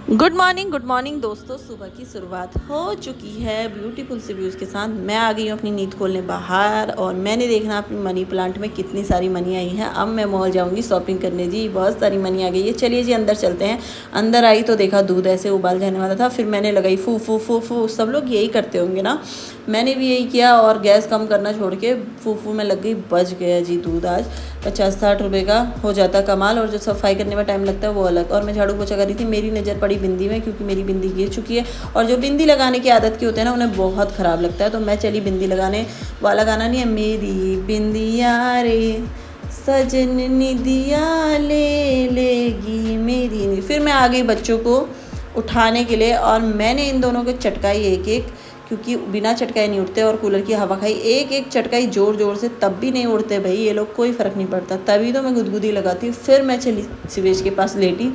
Good morning दोस्तों। सुबह की शुरुआत हो चुकी है ब्यूटीफुल से व्यूज़ के साथ। मैं आ गई हूँ अपनी नींद खोलने बाहर और मैंने देखना अपनी मनी प्लांट में कितनी सारी मनी आई हैं। अब मैं मॉल जाऊँगी शॉपिंग करने। जी बहुत सारी मनी आ गई है। चलिए जी अंदर चलते हैं। अंदर आई तो देखा दूध ऐसे उबाल जाने वाला था। फिर मैंने लगाई फू फू फू फू। सब लोग यही करते होंगे ना, मैंने भी यही किया और गैस कम करना छोड़ के फू फू में लग गई। बच गया जी दूध। आज 50-60 रुपये का हो जाता कमाल, और जो सफाई करने में टाइम लगता है वो अलग। और मैं झाड़ू पोछा कर रही थी, मेरी नज़र पड़ी बिंदी में, क्योंकि मेरी बिंदी गिर चुकी है और जो बिंदी लगाने की आदत के होते हैं ना उन्हें बहुत ख़राब लगता है। तो मैं चली बिंदी लगाने। वाला गाना नहीं है, मेरी बिंदिया रे सजन दिया ले लेगी मेरी। फिर मैं आ गई बच्चों को उठाने के लिए और मैंने इन दोनों को चटकाई एक एक, क्योंकि बिना चटकाए नहीं उठते, और कूलर की हवा खाई एक एक चटकाई ज़ोर ज़ोर से, तब भी नहीं उठते भाई ये लोग, कोई फ़र्क नहीं पड़ता। तभी तो मैं गुदगुदी लगाती हूँ। फिर मैं चली शिवेश के पास लेटी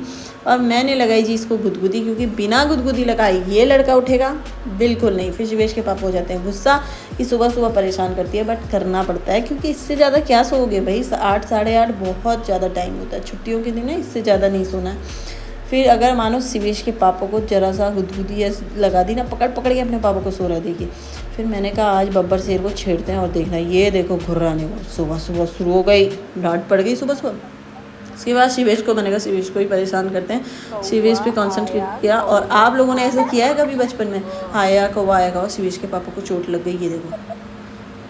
और मैंने लगाई जी इसको गुदगुदी, क्योंकि बिना गुदगुदी लगाई ये लड़का उठेगा बिल्कुल नहीं। फिर शिवेश के पापा हो जाते हैं गुस्सा कि सुबह सुबह परेशान करती है, बट करना पड़ता है क्योंकि इससे ज़्यादा क्या सोओगे भाई। 8 साढ़े 8 बहुत ज़्यादा टाइम होता है छुट्टियों के दिन है, इससे ज़्यादा नहीं सोना है। फिर अगर मानो शिवेश के पापा को जरा सा गुदगुदी या लगा दी ना, पकड़ पकड़ के अपने पापा को सो रहा देखिए। फिर मैंने कहा आज बब्बर शेर को छेड़ते हैं और देखना ये देखो घुर्राने को सुबह सुबह शुरू हो गई। डांट पड़ गई सुबह सुबह। उसके बाद शिवेश को मैंने कहा शिवेश को ही परेशान करते हैं। शिवेश पे कॉन्सेंट्रेट किया। और आप लोगों ने ऐसा किया है कभी बचपन में? आया कौवा शिवेश के पापा को चोट लग गई, ये देखो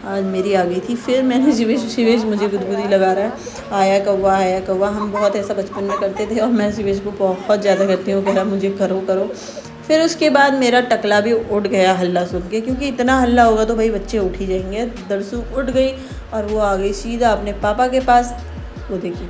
आज मेरी आ गई थी। फिर मैंने शिवेश मुझे गुदगुदी लगा रहा है, आया कौवा। हम बहुत ऐसा बचपन में करते थे और मैं शिवेश को बहुत ज़्यादा करती हूँ, कह रहा मुझे करो करो। फिर उसके बाद मेरा टकला भी उठ गया हल्ला सुन के, क्योंकि इतना हल्ला होगा तो भाई बच्चे उठ ही जाएंगे। दरसू उठ गई और वो आ गई सीधा अपने पापा के पास। वो देखिए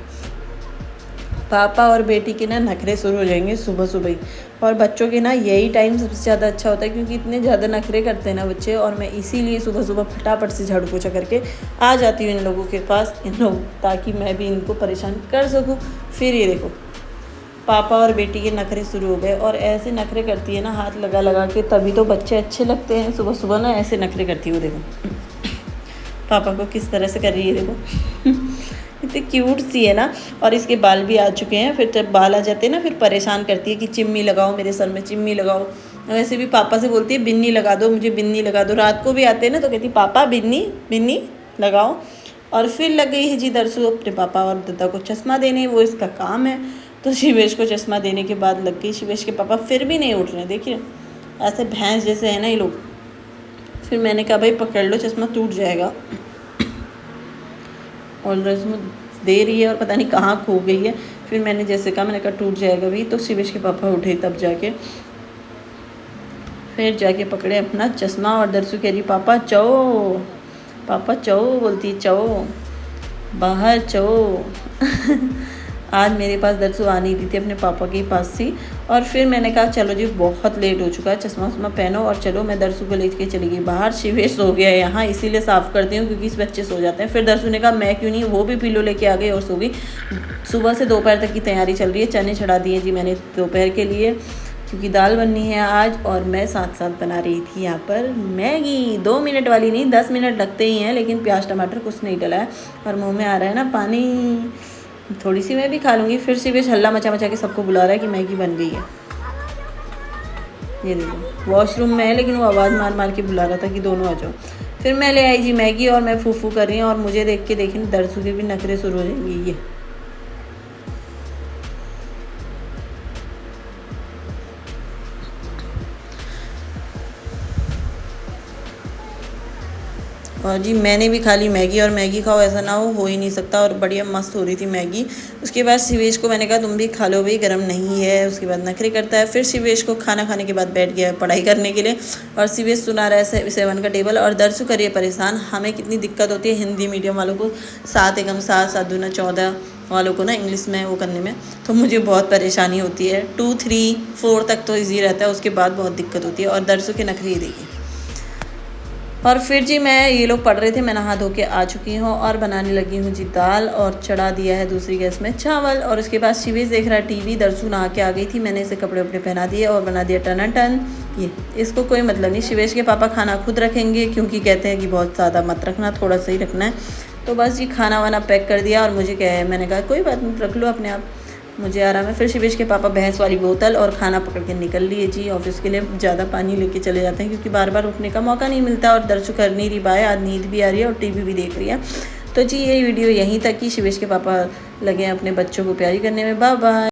पापा और बेटी के ना नखरे शुरू हो जाएंगे सुबह सुबह ही। और बच्चों के ना यही टाइम सबसे ज़्यादा अच्छा होता है, क्योंकि इतने ज़्यादा नखरे करते हैं ना बच्चे। और मैं इसीलिए सुबह सुबह फटाफट से झाड़ू पोछा करके आ जाती हूँ इन लोगों के पास, इन लोग, ताकि मैं भी इनको परेशान कर सकूँ। फिर ये देखो पापा और बेटी के नखरे शुरू हो गए। और ऐसे नखरे करती है ना हाथ लगा लगा के, तभी तो बच्चे अच्छे लगते हैं। सुबह सुबह ना ऐसे नखरे करती है। वो देखो पापा को किस तरह से कर रही है, देखो इतनी क्यूट सी है ना। और इसके बाल भी आ चुके हैं। फिर जब बाल आ जाते हैं ना फिर परेशान करती है कि चिम्मी लगाओ मेरे सर में, चिम्मी लगाओ। वैसे भी पापा से बोलती है बिन्नी लगा दो, मुझे बिन्नी लगा दो। रात को भी आते हैं ना तो कहती पापा बिन्नी बिन्नी लगाओ। और फिर लग गई है जी दरसू अपने पापा और दादा को चश्मा देने, वो इसका काम है। तो शिवेश को चश्मा देने के बाद लग गई। शिवेश के पापा फिर भी नहीं उठ रहे, देखिए ऐसे भैंस जैसे है ना ये लोग। फिर मैंने कहा भाई पकड़ लो, चश्मा टूट जाएगा। और रस्म दे रही है और पता नहीं कहाँ खो गई है। फिर मैंने जैसे कहा, मैंने कहा टूट जाएगा भी। तो शिवेश के पापा उठे तब जाके, फिर जाके पकड़े अपना चश्मा। और दरसू कह रही पापा चो, पापा चो, बोलती चो, बाहर चो। आज मेरे पास दरसू आ नहीं रही थी, अपने पापा के पास थी। और फिर मैंने कहा चलो जी बहुत लेट हो चुका है, चश्मा वश्मा पहनो और चलो। मैं दरसू को लेके चली गई बाहर। शिवेश सो गया है यहाँ, इसीलिए साफ़ करती हूँ क्योंकि इस बच्चे सो जाते हैं। फिर दरसू ने कहा मैं क्यों नहीं, वो भी पिलो लेके आ गई और सो गई। सुबह से दोपहर तक की तैयारी चल रही है। चने चढ़ा दिए जी मैंने दोपहर के लिए, क्योंकि दाल बननी है आज। और मैं साथ साथ बना रही थी यहाँ पर मैगी। 2 मिनट वाली नहीं, 10 मिनट लगते ही हैं, लेकिन प्याज टमाटर कुछ नहीं डला है। और मुँह में आ रहा है ना पानी, थोड़ी सी मैं भी खा लूँगी। फिर शिवेश हल्ला मचा मचा के सबको बुला रहा है कि मैगी बन गई है। ये देखो वॉशरूम में है, लेकिन वो आवाज़ मार मार के बुला रहा था कि दोनों आ जाओ। फिर मैं ले आई जी मैगी और मैं फूफू कर रही हूँ। और मुझे देख के देखिए दरसू के भी नखरे शुरू हो जाएंगे। ये और जी मैंने भी खा ली मैगी। और मैगी खाओ ऐसा ना हो ही नहीं सकता। और बढ़िया मस्त हो रही थी मैगी। उसके बाद शिवेश को मैंने कहा तुम भी खा लो भाई, गर्म नहीं है। उसके बाद नखरे करता है। फिर शिवेश को खाना खाने के बाद बैठ गया है पढ़ाई करने के लिए। और शिवेश सुना रहा है 7 का टेबल। और दरसू करिए परेशान। हमें कितनी दिक्कत होती है हिंदी मीडियम वालों को, 7 एकम 7 7 दूना 14 वालों को ना इंग्लिश में वो करने में, तो मुझे बहुत परेशानी होती है। 2 3 4 तक तो ईजी रहता है, उसके बाद बहुत दिक्कत होती है। और दरसू के नखरे ही देखिए। और फिर जी मैं ये लोग पढ़ रहे थे, मैं नहा धो के आ चुकी हूँ और बनाने लगी हूँ जी दाल। और चढ़ा दिया है दूसरी गैस में चावल। और उसके बाद शिवेश देख रहा है टीवी। दरसू नहा के आ गई थी, मैंने इसे कपड़े वपड़े पहना दिए और बना दिया टन टन। ये इसको कोई मतलब नहीं। शिवेश के पापा खाना खुद रखेंगे, क्योंकि कहते हैं कि बहुत ज़्यादा मत रखना, थोड़ा सा ही रखना है। तो बस जी खाना वाना पैक कर दिया। और मुझे क्या है, मैंने कहा कोई बात नहीं रख लो अपने आप। मुझे आराम है। फिर शिवेश के पापा भैंस वाली बोतल और खाना पकड़ के निकल लिए जी ऑफिस के लिए। ज़्यादा पानी लेके चले जाते हैं क्योंकि बार बार उठने का मौका नहीं मिलता और दर्शु कर नहीं रही बाय, आज नींद भी आ रही है और टीवी भी देख रही है। तो जी ये वीडियो यहीं तक ही। शिवेश के पापा लगे हैं अपने बच्चों को प्यारी करने में। Bye bye.